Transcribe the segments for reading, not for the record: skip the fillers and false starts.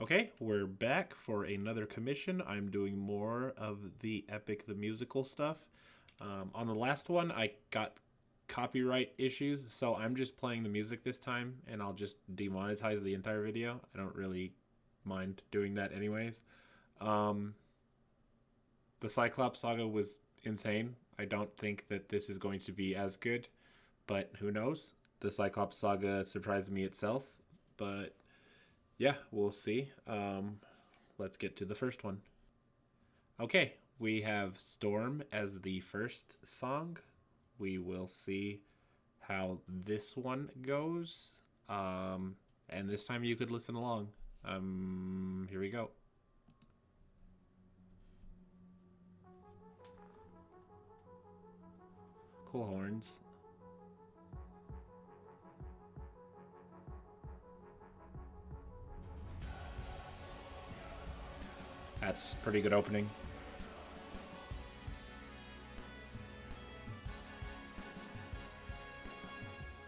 Okay, we're back for another commission. I'm doing more of the Epic the Musical stuff. On the last one, I got copyright issues, so I'm just playing the music this time, and I'll just demonetize the entire video. I don't really mind doing that anyways. Um, the Cyclops Saga was insane. I don't think that this is going to be as good, but who knows? The Cyclops Saga surprised me itself, but yeah, we'll see. Let's get to the first one. Okay, we have Storm as the first song. We will see how this one goes. And this time you could listen along. Here we go. Cool horns. That's pretty good opening.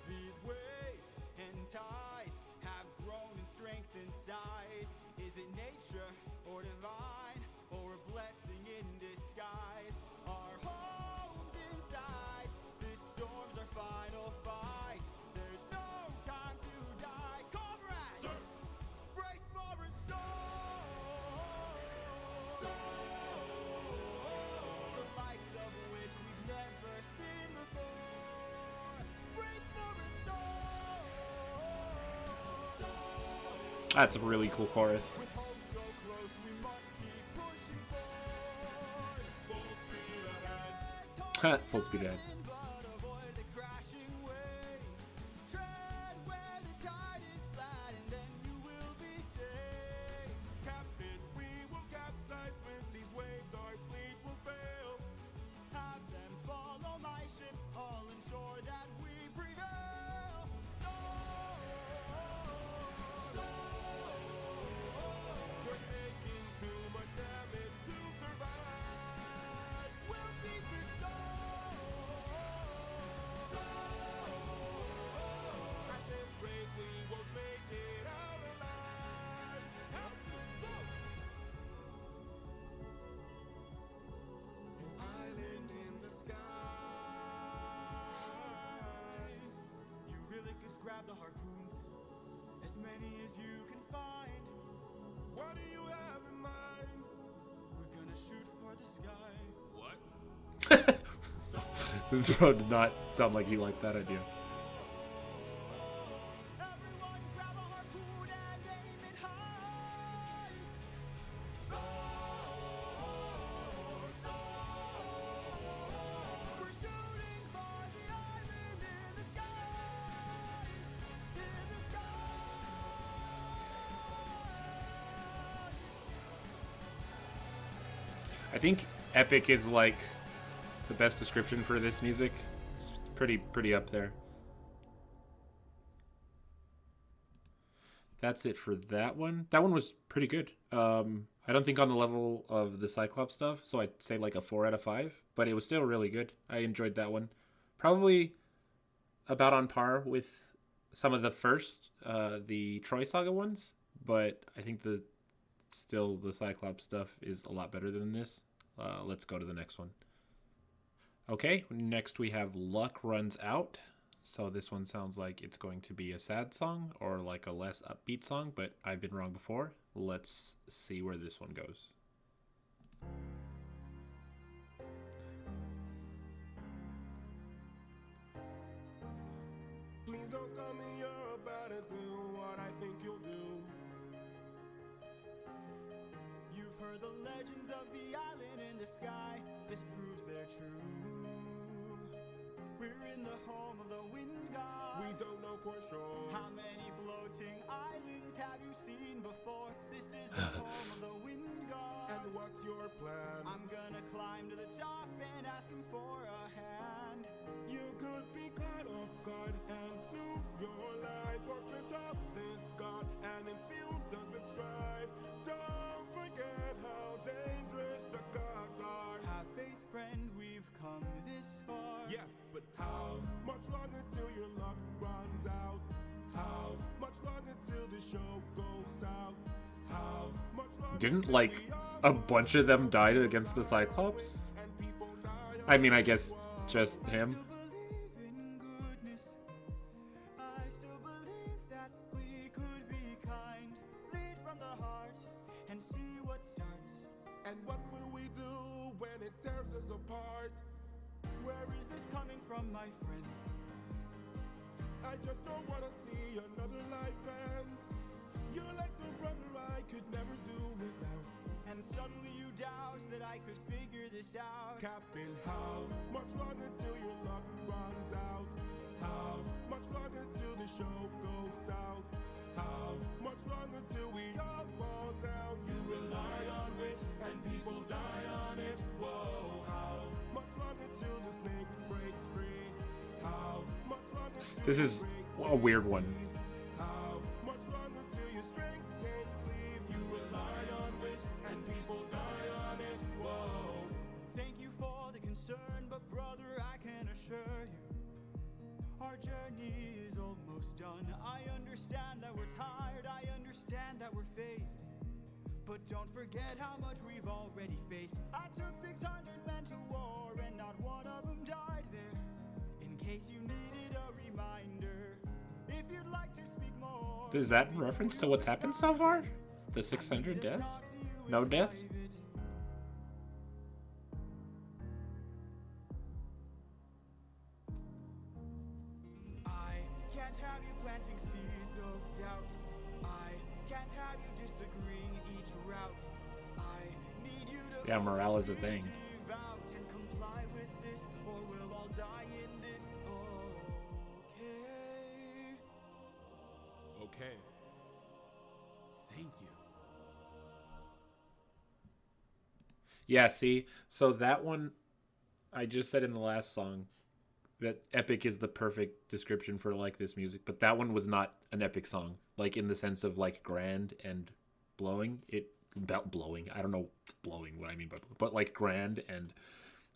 These waves and tides have grown in strength and size. Is it nature or divine or a blessing in disguise? Our homes inside, this storm's our final fight. There's no time to die. Comrades, sir, brace for a storm. The likes of which we've never seen before. Brace for a storm. That's a really cool chorus. With hope so close, we must keep pushing forward. Full speed ahead. Full speed ahead. But avoid the crashing waves. Tread where the tide is flat, and then you will be safe. Captain, we will capsize with these waves. Our fleet will fail. Have them follow my ship. I'll ensure that we prevail. We're taking too much damage to survive. We'll beat the storm. At this rate, we won't make it out alive. Help to blow. An island in the sky. You really just grab the harpoons, as many as you can find. What do you have in mind? We're gonna shoot for the sky. What? Bro did not sound like he liked that idea. Everyone grab a harpoon and aim it high. We're shooting for the island in the sky. In the sky. I think epic is like the best description for this music. It's pretty up there. That's it for that one. That one was pretty good. I don't think on the level of the Cyclops stuff, so I'd say like a 4 out of 5, but it was still really good. I enjoyed that one. Probably about on par with some of the first, the Troy Saga ones, but I think still the Cyclops stuff is a lot better than this. Let's go to the next one. Okay, next we have Luck Runs Out. So this one sounds like it's going to be a sad song or like a less upbeat song, but I've been wrong before. Let's see where this one goes. Please don't tell me you're about to do what I think you'll do. You've heard the legends of the island in the sky. This proves they're true. We're in the home of the wind god. We don't know for sure. How many floating islands have you seen before? This is the home of the wind god. And what's your plan? I'm gonna climb to the top and ask him for a hand. You could be caught off guard and lose your life. Or piss off this god and infuse us with strife. Don't forget how dangerous the gods are. Have faith, friend, we've come this far. Yes, but how much longer till your luck runs out? How much longer till the show goes south? How Didn't, like, a bunch of them die against the Cyclops? I mean, I guess just him. Believe in goodness. I still believe that we could be kind. Lead from the heart and see what starts. And what will we do when it tears us apart? Where is this coming from, my friend? I just don't wanna see another life end. You're like the brother I could never do without. And suddenly you doubt that I could figure this out. Captain, how much longer till your luck runs out? How much longer till the show goes south? How much longer till we all fall down? You rely on wit and people die on it. Whoa, how much longer till the snake breaks free? How much longer till This is a weird one. how much longer till your strength takes leave? You rely on wit and people die on it. Whoa. Thank you for the concern, but brother, I can assure you, our journey is almost done. I understand that we're tired, I understand that we're phased, but don't forget how much we've already faced. I took 600 men to war, and not one of them died there. In case you needed a reminder, if you'd like to speak more. Is that in reference to what's happened so far? The 600 deaths? No deaths? I can't have you planting seeds of doubt. I can't have you disagreeing each route. I need you to Yeah, morale is a thing. devout and comply with this, or we'll all die in this. Okay. Okay. Thank you. Yeah, see, so that one, I just said in the last song that epic is the perfect description for like this music, but that one was not an epic song, like in the sense of like grand and blowing. Blowing. I don't know blowing what I mean by blowing, but like grand and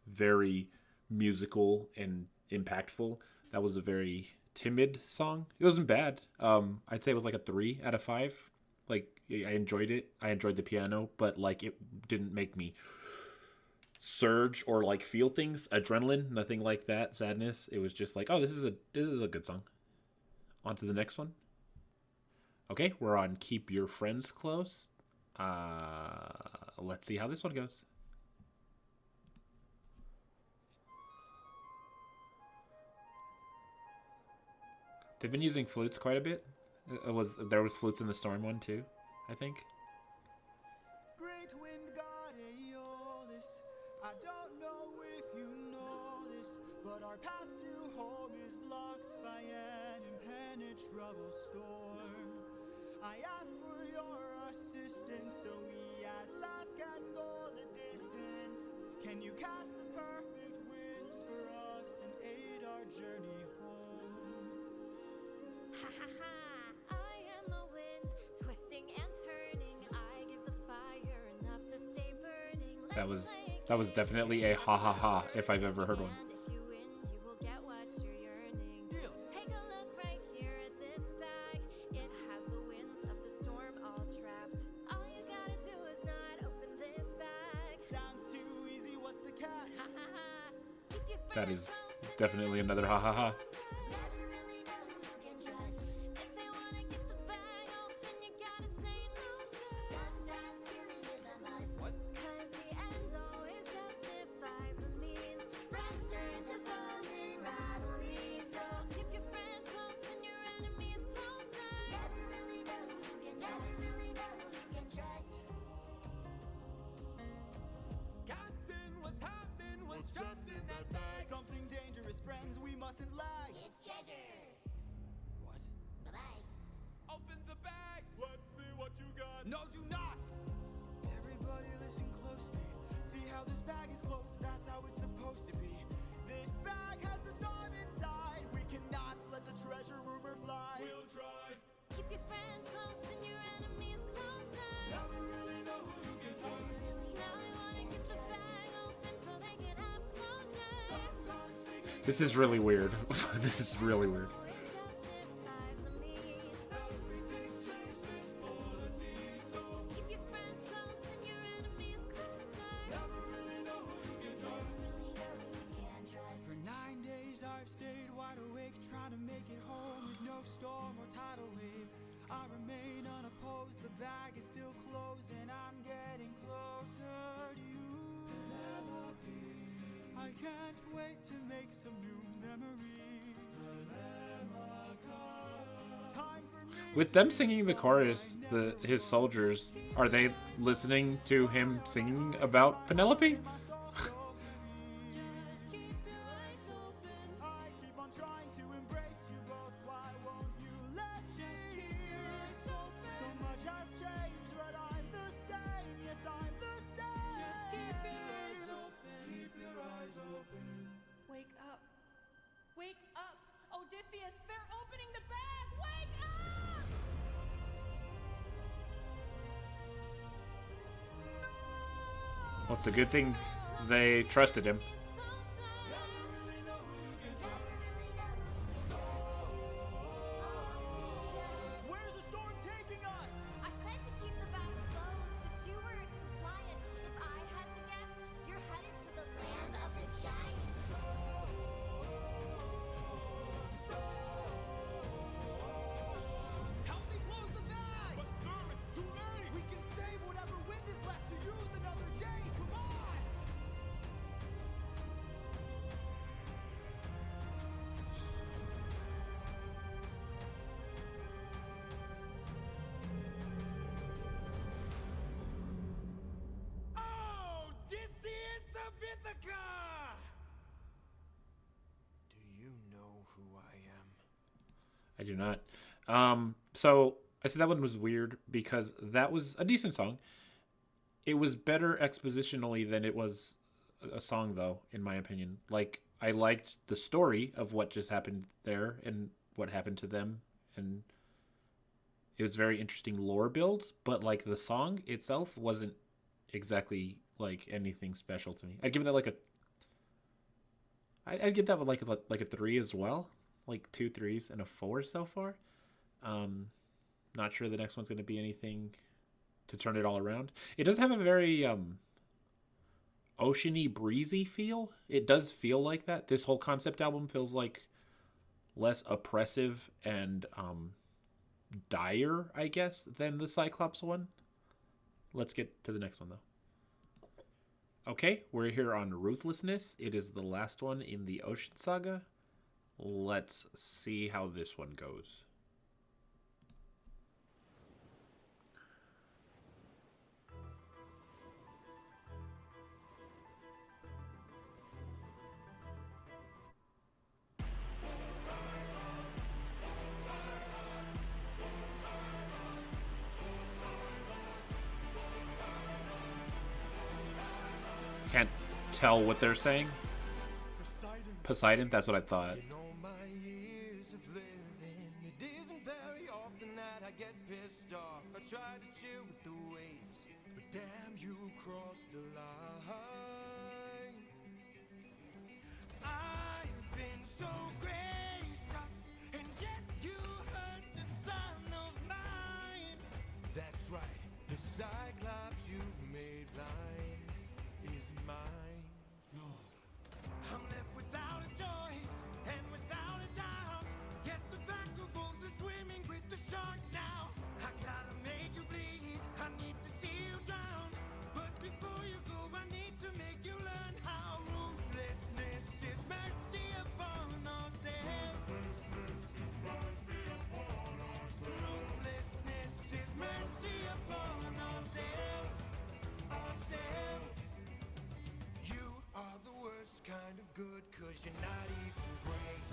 very musical and impactful. That was a very timid song. It wasn't bad. I'd say it was like a 3 out of 5. Like I enjoyed it. I enjoyed the piano, but like it didn't make me surge or like feel things, adrenaline, nothing like that, sadness. It was just like, oh, this is a good song. On to the next one. Okay, we're on Keep Your Friends Close. Let's see how this one goes. They've been using flutes quite a bit. There was flutes in the Storm one too, I think. Great wind god Aeolus, I don't know if you know this, but our path to home is blocked by an impenetrable storm. I ask for your assistance so we at last can go the distance. Can you cast the perfect winds for us and aid our journey home? Ha ha ha! I am the wind, twisting and turning. I give the fire enough to stay burning. That was definitely a ha ha ha if I've ever heard one. If you win, you will get what you're yearning. Deal. Take a look right here at this bag. It has the winds of the storm all trapped. All you gotta do is not open this bag. Sounds too easy, what's the catch? Ha ha ha! Keep your That friends is close and definitely another ha ha ha. never really know who you can trust. If they wanna get the bag open, you gotta say no, sir. Sometimes killing is a must. What? 'Cause the end always justifies the means. Friends turn to foes in rivalry. So keep your friends close and your enemies closer. Never really know who you can trust. Captain, what's happening? What's trapped in that bag? Something dangerous, friends, we mustn't lag. It's treasure. What? Bye-bye. Open the bag! Let's see what you got. No, do not! Everybody listen closely. See how this bag is closed? That's how it's supposed to be. This bag has the storm inside. We cannot let the treasure rumor fly. We'll try. Keep your friends close and your enemies closer. Never really know who you can trust. Now we wanna get the bag open so they can have closure. Sometimes secret This is really weird. This is really weird. Always justifies the means. everything's changed since polities. So Keep your friends close can't wait to make some new memories. Time for me With them singing the chorus, his soldiers, are they listening to him singing about Penelope? Just keep your eyes open. I keep on trying to embrace you both. Why won't you let me? Just keep your eyes open. So much has changed, but I'm the same. Yes, I'm the same. Just keep your eyes open. Keep your eyes open. Wake up. Wake up! Odysseus, they're opening the bag! Wake up! Well, it's a good thing they trusted him. Where's the storm taking us? I said to keep the bag closed, but you weren't compliant. If I had to guess, you're headed to the land of the giants. Help me close the bag! But sir, it's too late. We can save whatever wind is left to use another day. Come on! Odysseus of Ithaca! Do you know who I am? I do not. So I said that one was weird because that was a decent song. It was better expositionally than it was a song, though, in my opinion. Like, I liked the story of what just happened there and what happened to them, and it was very interesting lore build. But like the song itself wasn't exactly like anything special to me. I'd give that like a. I'd give that with like a 3 as well, like 2 3s and a 4 so far. Not sure the next one's going to be anything to turn it all around. It does have a very oceany, breezy feel. It does feel like that. This whole concept album feels like less oppressive and dire, I guess, than the Cyclops one. Let's get to the next one, though. Okay, we're here on Ruthlessness. It is the last one in the Ocean Saga. Let's see how this one goes. Can't tell what they're saying. Poseidon, that's what I thought. In all my years of living, it isn't very often that I get pissed off. I try to chill with the waves, but damn, you crossed the line. I've been so gracious, and yet you hurt the son of mine. That's right, the Cyclops you made blind is mine. No. I'm left without a choice and without a doubt. Yes, the battle wolves are swimming with the shark now. I gotta make you bleed. I need to see you drown. But before you go, I need to make you learn how ruthlessness is mercy upon ourselves. Ruthlessness is mercy upon ourselves. Ourselves. You are the worst kind of good, 'cause you're not even great.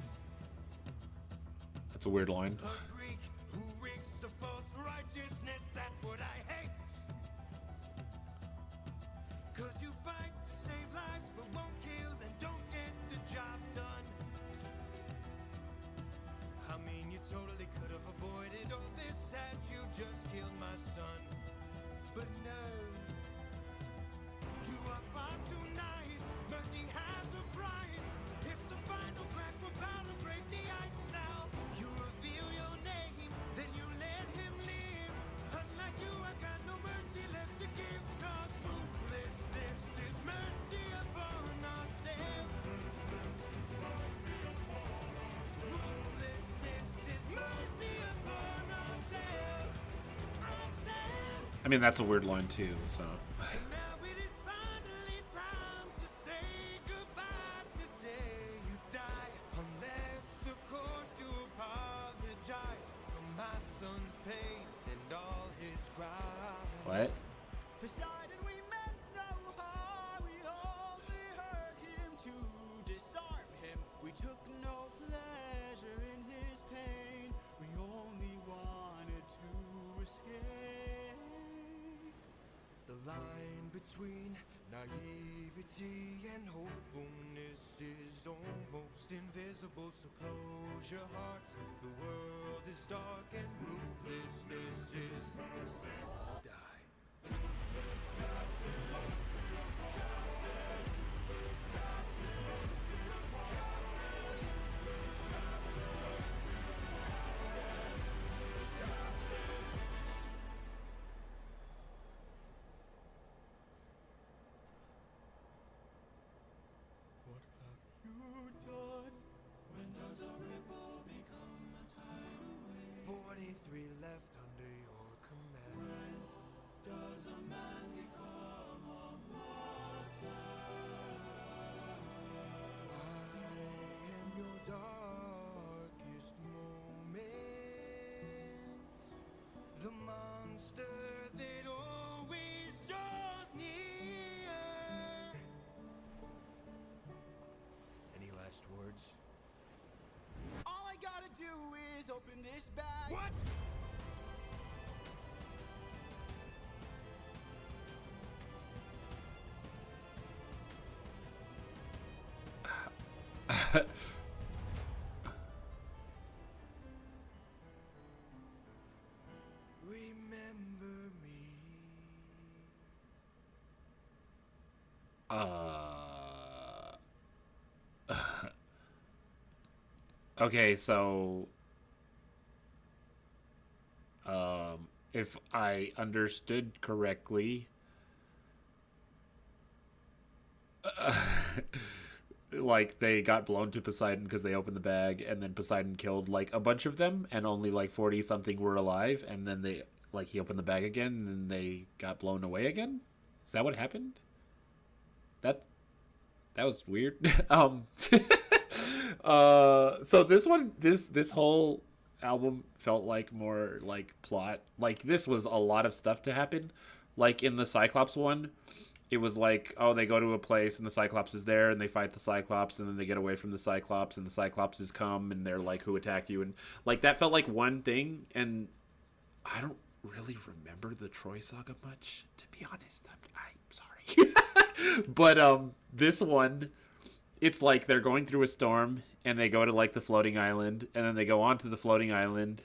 That's a weird line. A Greek who reeks of false righteousness, that's what I hate. 'Cause you fight to save lives, but won't kill and don't get the job done. I mean, you totally could have avoided all this had you just killed my son. But no. You are far too nice. Mercy has a price. It's the final crack. We're about to break the ice now. You reveal your name, then you let him live. Unlike you, I've got no mercy left to give. 'Cause ruthlessness is mercy upon ourselves. Ruthlessness is mercy upon ourselves. Ourselves. I mean, that's a weird line too, so. Now it is finally time to say goodbye What? Poseidon we meant no harm, we only hurt him to disarm him. We took no pleasure in his pain, we only wanted to escape. The line between naivety and hopefulness is almost invisible, so close your heart. The world is dark and ruthlessness is die. What have you done? When does a ripple become a tidal wave? 43 left under your command. When does a man become a monster? I am your darkest moment, the monster that always draws near. Any last words? All I gotta do is open this bag. What? Remember me. Okay, so if I understood correctly, like they got blown to Poseidon because they opened the bag, and then Poseidon killed like a bunch of them, and only like 40 something were alive, and then they like he opened the bag again, and then they got blown away again. Is that what happened? That that was weird. So this whole album felt like more like plot. Like this was a lot of stuff to happen. Like in the Cyclops one, it was like, oh, they go to a place and the Cyclops is there and they fight the Cyclops and then they get away from the Cyclops and the Cyclopses come and they're like, who attacked you? And like that felt like one thing, and I don't really remember the Troy saga much, to be honest. I'm sorry. But this one, it's like they're going through a storm and they go to like the floating island and then they go onto the floating island.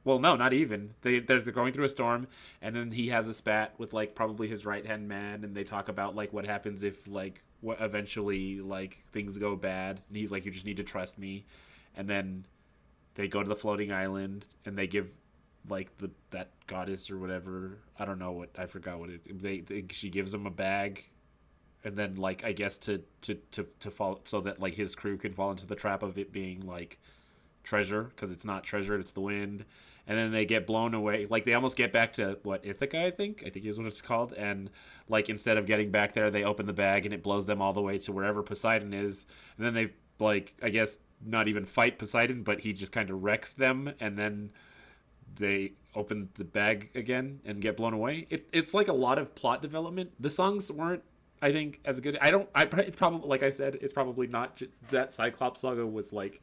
Well, no, not even. They're going through a storm and then he has a spat with like probably his right hand man, and they talk about like what happens if like what eventually like things go bad, and he's like, you just need to trust me. And then they go to the floating island and they give like that goddess or whatever, I don't know what, I forgot what she gives him a bag, and then like I guess to fall so that like his crew can fall into the trap of it being like treasure, because it's not treasure, it's the wind. And then they get blown away, like they almost get back to what, Ithaca, I think is what it's called, and like instead of getting back there they open the bag and it blows them all the way to wherever Poseidon is. And then they like, I guess, not even fight Poseidon, but he just kind of wrecks them, and then they open the bag again and get blown away. It's like a lot of plot development. The songs weren't, I think, as good. It's probably, like I said, it's probably not that Cyclops saga was like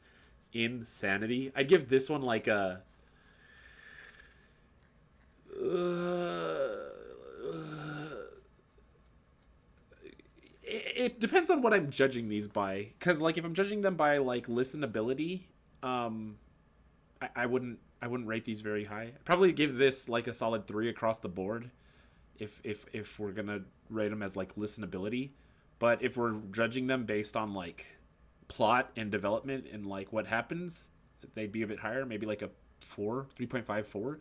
insanity. I'd give this one like a it depends on what I'm judging these by, because like if I'm judging them by like listenability, I wouldn't rate these very high. I'd probably give this like a solid 3 across the board if we're gonna rate them as like listenability. But if we're judging them based on like plot and development and like what happens, they'd be a bit higher, maybe like a 3.5, 4.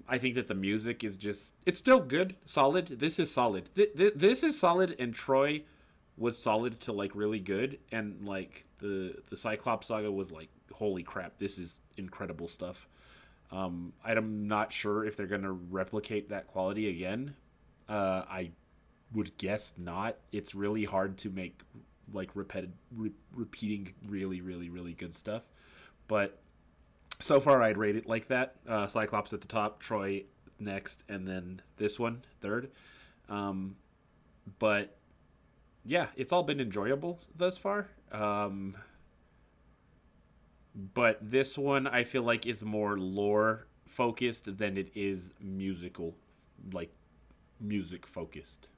I think that the music is just, it's still good, solid. This is solid. This is solid, and Troy was solid to like really good, and like the Cyclops saga was like, holy crap, this is incredible stuff. I'm not sure if they're gonna replicate that quality again. I would guess not. It's really hard to make like repeating really, really, really good stuff. But so far I'd rate it like that. Cyclops at the top, Troy next, and then this one third. But yeah, it's all been enjoyable thus far. But this one I feel like is more lore focused than it is musical, like music focused.